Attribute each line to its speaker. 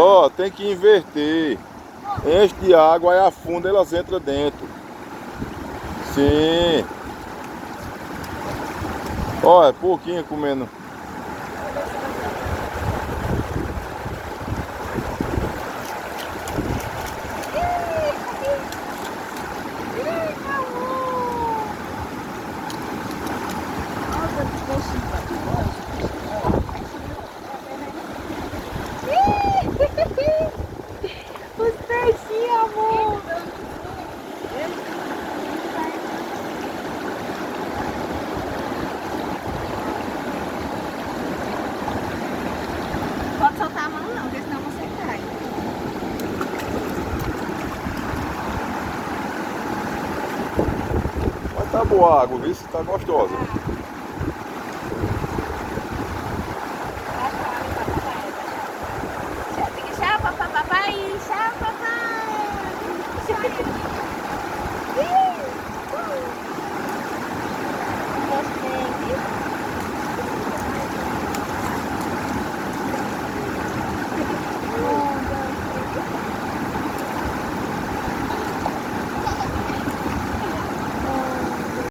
Speaker 1: Ó, tem que inverter. Enche de água, aí afunda, elas entram dentro. Sim. Ó, é pouquinho comendo.
Speaker 2: Os peixinhos, amor. Pode soltar a mão não, porque senão você cai.
Speaker 1: Mas tá boa a água, viu? Tá gostosa.